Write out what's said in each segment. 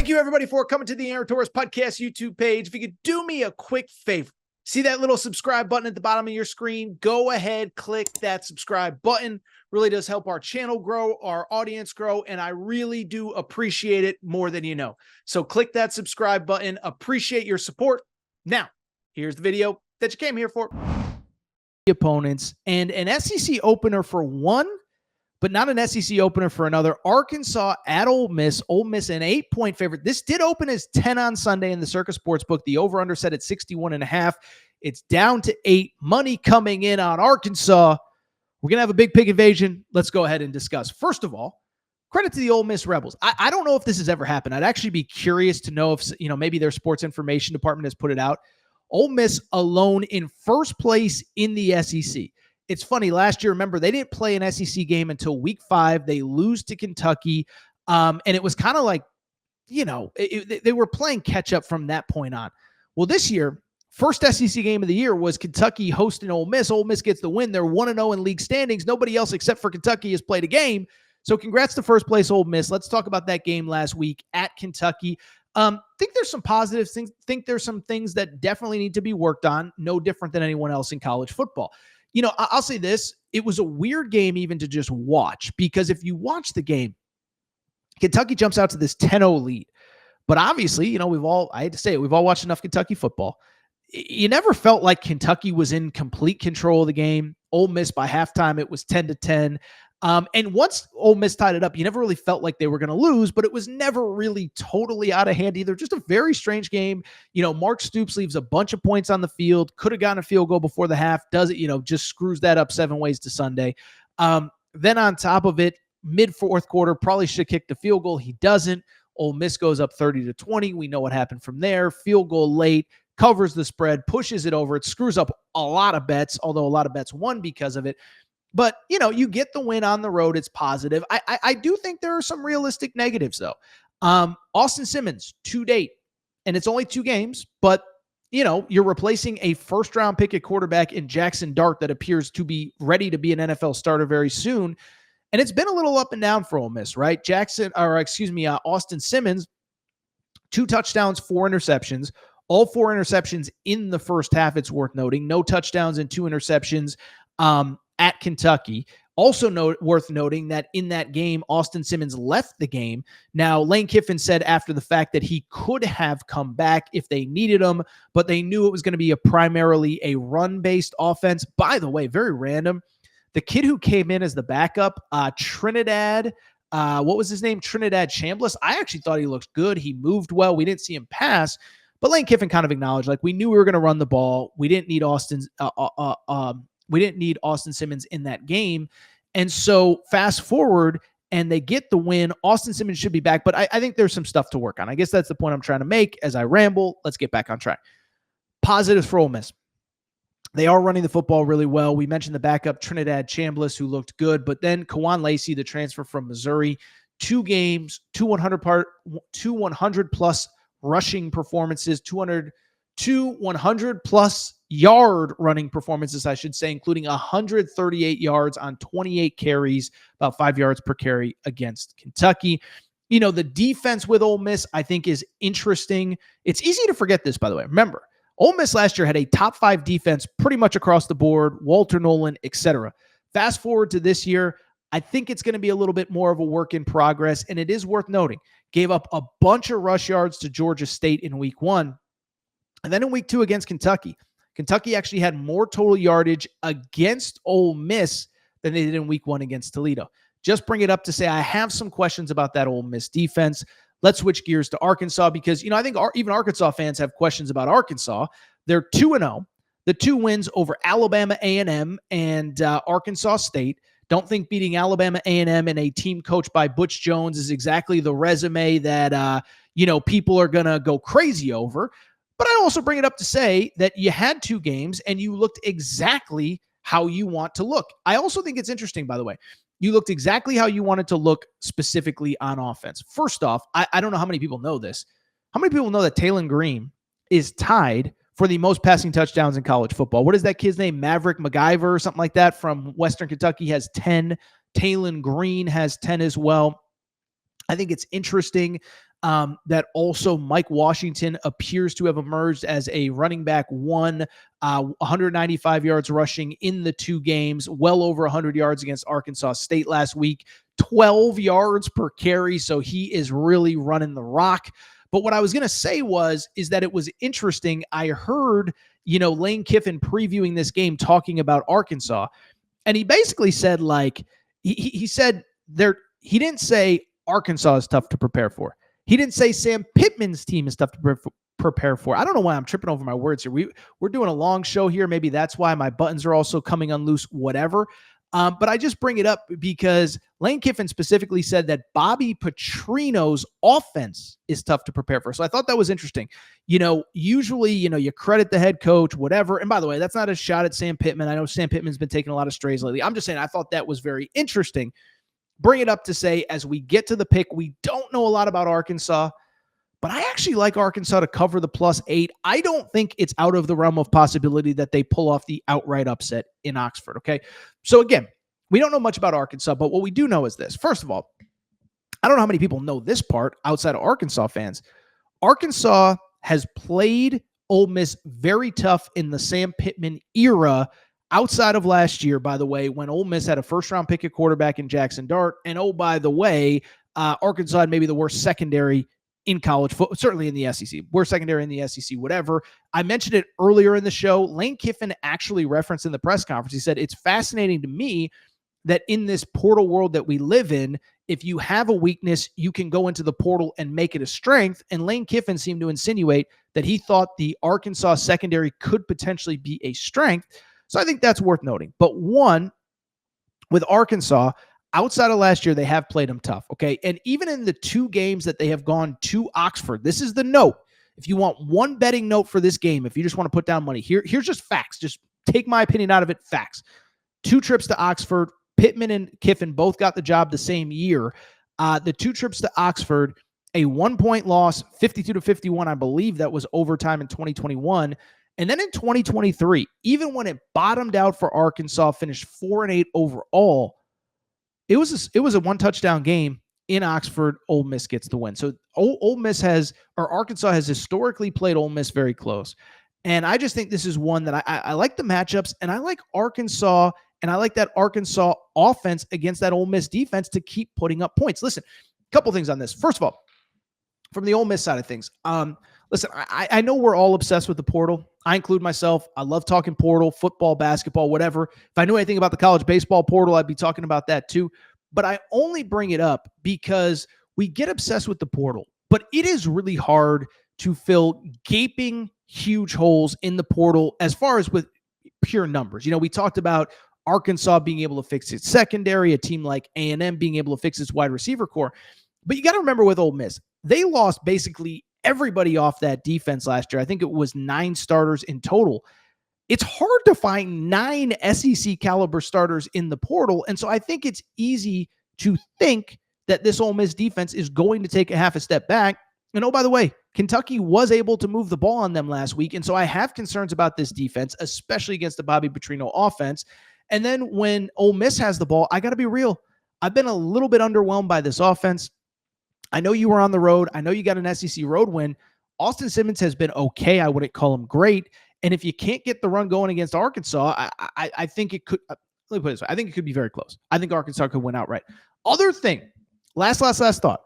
Thank you, everybody, for coming to the Aaron Torres Podcast YouTube page. If you could do me a quick favor, see that little subscribe button at the bottom of your screen? Go ahead, click that subscribe button. Really does help our channel grow, our audience grow, and I really do appreciate it more than you know. So click that subscribe button. Appreciate your support. Now, here's the video that you came here for. Opponents and an SEC opener for one, but not an SEC opener for another. Arkansas at Ole Miss. Ole Miss an 8-point favorite. This did open as 10 on Sunday in the Circus Sportsbook. The over-under set at 61.5. It's down to 8. Money coming in on Arkansas. We're going to have a big pig invasion. Let's go ahead and discuss. First of all, credit to the Ole Miss Rebels. I don't know if this has ever happened. I'd actually be curious to know if, maybe their sports information department has put it out. Ole Miss alone in first place in the SEC. It's funny, last year, remember, they didn't play an SEC game until week 5. They lose to Kentucky, and it was kind of like, they were playing catch-up from that point on. Well, this year, first SEC game of the year was Kentucky hosting Ole Miss. Ole Miss gets the win. They're 1-0 in league standings. Nobody else except for Kentucky has played a game. So congrats to first place Ole Miss. Let's talk about that game last week at Kentucky. Think there's some positives. Think there's some things that definitely need to be worked on. No different than anyone else in college football. I'll say this. It was a weird game even to just watch, because if you watch the game, Kentucky jumps out to this 10-0 lead. But obviously, we've all watched enough Kentucky football. You never felt like Kentucky was in complete control of the game. Ole Miss by halftime, it was 10-10. And once Ole Miss tied it up, you never really felt like they were going to lose, but it was never really totally out of hand either. Just a very strange game. Mark Stoops leaves a bunch of points on the field, could have gotten a field goal before the half, does it, just screws that up 7 ways to Sunday. Then on top of it, mid-fourth quarter, probably should have kicked the field goal. He doesn't. Ole Miss goes up 30-20. We know what happened from there. Field goal late, covers the spread, pushes it over. It screws up a lot of bets, although a lot of bets won because of it. But, you get the win on the road. It's positive. I do think there are some realistic negatives, though. Austin Simmons, to date, and it's only 2 games, but, you're replacing a first-round pick at quarterback in Jackson Dart that appears to be ready to be an NFL starter very soon. And it's been a little up and down for Ole Miss, right? Austin Simmons, 2 touchdowns, 4 interceptions. All 4 interceptions in the first half, it's worth noting. No touchdowns and 2 interceptions at Kentucky. Also worth noting that in that game, Austin Simmons left the game. Now, Lane Kiffin said after the fact that he could have come back if they needed him, but they knew it was going to be primarily a run-based offense. By the way, very random. The kid who came in as the backup, Trinidad, what was his name? Trinidad Chambliss. I actually thought he looked good. He moved well. We didn't see him pass, but Lane Kiffin kind of acknowledged, we knew we were going to run the ball. We didn't need Austin Simmons in that game. And so fast forward and they get the win. Austin Simmons should be back, but I think there's some stuff to work on. I guess that's the point I'm trying to make as I ramble. Let's get back on track. Positives for Ole Miss. They are running the football really well. We mentioned the backup Trinidad Chambliss, who looked good, but then Kawan Lacey, the transfer from Missouri, 2 games, 2 100-plus rushing performances, 100-plus yard running performances, I should say, including 138 yards on 28 carries, about 5 yards per carry against Kentucky. The defense with Ole Miss, I think, is interesting. It's easy to forget this, by the way. Remember, Ole Miss last year had a top 5 defense pretty much across the board, Walter Nolan, etc. Fast forward to this year, I think it's going to be a little bit more of a work in progress, and it is worth noting. Gave up a bunch of rush yards to Georgia State in week 1. And then in week 2 against Kentucky, Kentucky actually had more total yardage against Ole Miss than they did in week 1 against Toledo. Just bring it up to say I have some questions about that Ole Miss defense. Let's switch gears to Arkansas because, I think even Arkansas fans have questions about Arkansas. They're 2-0. The 2 wins over Alabama A&M and Arkansas State. Don't think beating Alabama A&M and a team coached by Butch Jones is exactly the resume that, people are going to go crazy over. But I also bring it up to say that you had 2 games and you looked exactly how you want to look. I also think it's interesting, by the way. You looked exactly how you wanted to look specifically on offense. First off, I don't know how many people know this. How many people know that Taylon Green is tied for the most passing touchdowns in college football? What is that kid's name? Maverick McIver or something like that from Western Kentucky has 10. Taylon Green has 10 as well. I think it's interesting. that also Mike Washington appears to have emerged as a running back one, 195 yards rushing in the 2 games, well over 100 yards against Arkansas State last week, 12 yards per carry. So he is really running the rock. But what I was going to say is that it was interesting. I heard, Lane Kiffin previewing this game talking about Arkansas. And he basically said, like, he said he didn't say Arkansas is tough to prepare for. He didn't say Sam Pittman's team is tough to prepare for. I don't know why I'm tripping over my words here. We're doing a long show here. Maybe that's why my buttons are also coming unloose, whatever. But I just bring it up because Lane Kiffin specifically said that Bobby Petrino's offense is tough to prepare for. So I thought that was interesting. Usually, you credit the head coach, whatever. And by the way, that's not a shot at Sam Pittman. I know Sam Pittman's been taking a lot of strays lately. I'm just saying I thought that was very interesting. Bring it up to say, as we get to the pick, we don't know a lot about Arkansas, but I actually like Arkansas to cover the +8. I don't think it's out of the realm of possibility that they pull off the outright upset in Oxford, okay? So again, we don't know much about Arkansas, but what we do know is this. First of all, I don't know how many people know this part outside of Arkansas fans. Arkansas has played Ole Miss very tough in the Sam Pittman era, outside of last year, by the way, when Ole Miss had a first-round pick at quarterback in Jackson Dart. And, oh, by the way, Arkansas had maybe the worst secondary in college football, certainly in the SEC. Worst secondary in the SEC, whatever. I mentioned it earlier in the show. Lane Kiffin actually referenced in the press conference. He said, it's fascinating to me that in this portal world that we live in, if you have a weakness, you can go into the portal and make it a strength. And Lane Kiffin seemed to insinuate that he thought the Arkansas secondary could potentially be a strength. So I think that's worth noting. But one, with Arkansas, outside of last year, they have played them tough, okay? And even in the 2 games that they have gone to Oxford, this is the note. If you want one betting note for this game, if you just want to put down money, here's just facts. Just take my opinion out of it, facts. 2 trips to Oxford, Pittman and Kiffin both got the job the same year. The 2 trips to Oxford, a 1-point loss, 52-51, I believe that was overtime in 2021. And then in 2023, even when it bottomed out for Arkansas, finished 4-8 overall, it was a 1-touchdown game in Oxford. Ole Miss gets the win. So Arkansas has historically played Ole Miss very close. And I just think this is one that I like the matchups, and I like Arkansas, and I like that Arkansas offense against that Ole Miss defense to keep putting up points. Listen, a couple things on this. First of all, from the Ole Miss side of things, listen, I know we're all obsessed with the portal. I include myself. I love talking portal, football, basketball, whatever. If I knew anything about the college baseball portal, I'd be talking about that too. But I only bring it up because we get obsessed with the portal. But it is really hard to fill gaping, huge holes in the portal as far as with pure numbers. We talked about Arkansas being able to fix its secondary, a team like A&M being able to fix its wide receiver core. But you got to remember with Ole Miss, they lost basically everybody off that defense last year. I think it was 9 starters in total. It's hard to find 9 SEC caliber starters in the portal. And so I think it's easy to think that this Ole Miss defense is going to take a half a step back. And oh, by the way, Kentucky was able to move the ball on them last week. And so I have concerns about this defense, especially against the Bobby Petrino offense. And then when Ole Miss has the ball, I got to be real. I've been a little bit underwhelmed by this offense. I know you were on the road. I know you got an SEC road win. Austin Simmons has been okay. I wouldn't call him great. And if you can't get the run going against Arkansas, I think it could. Let me put it this way. I think it could be very close. I think Arkansas could win outright. Other thing, last thought.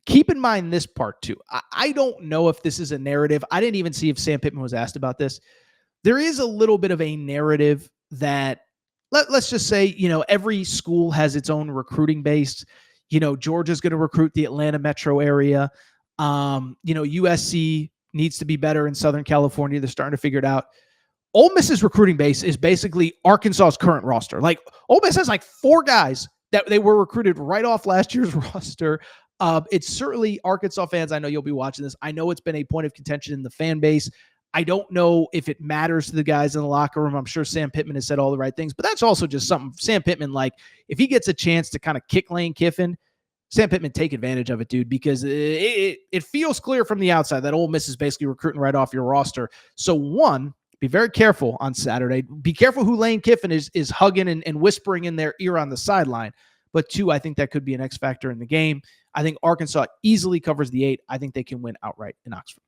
Keep in mind this part too. I don't know if this is a narrative. I didn't even see if Sam Pittman was asked about this. There is a little bit of a narrative that let's just say, every school has its own recruiting base. Georgia's going to recruit the Atlanta metro area. USC needs to be better in Southern California. They're starting to figure it out. Ole Miss's recruiting base is basically Arkansas's current roster. Like Ole Miss has like 4 guys that they were recruited right off last year's roster. It's certainly Arkansas fans. I know you'll be watching this. I know it's been a point of contention in the fan base. I don't know if it matters to the guys in the locker room. I'm sure Sam Pittman has said all the right things, but that's also just something Sam Pittman, like if he gets a chance to kind of kick Lane Kiffin, Sam Pittman, take advantage of it, dude, because it feels clear from the outside that Ole Miss is basically recruiting right off your roster. So one, be very careful on Saturday. Be careful who Lane Kiffin is hugging and whispering in their ear on the sideline. But 2, I think that could be an X factor in the game. I think Arkansas easily covers the 8. I think they can win outright in Oxford.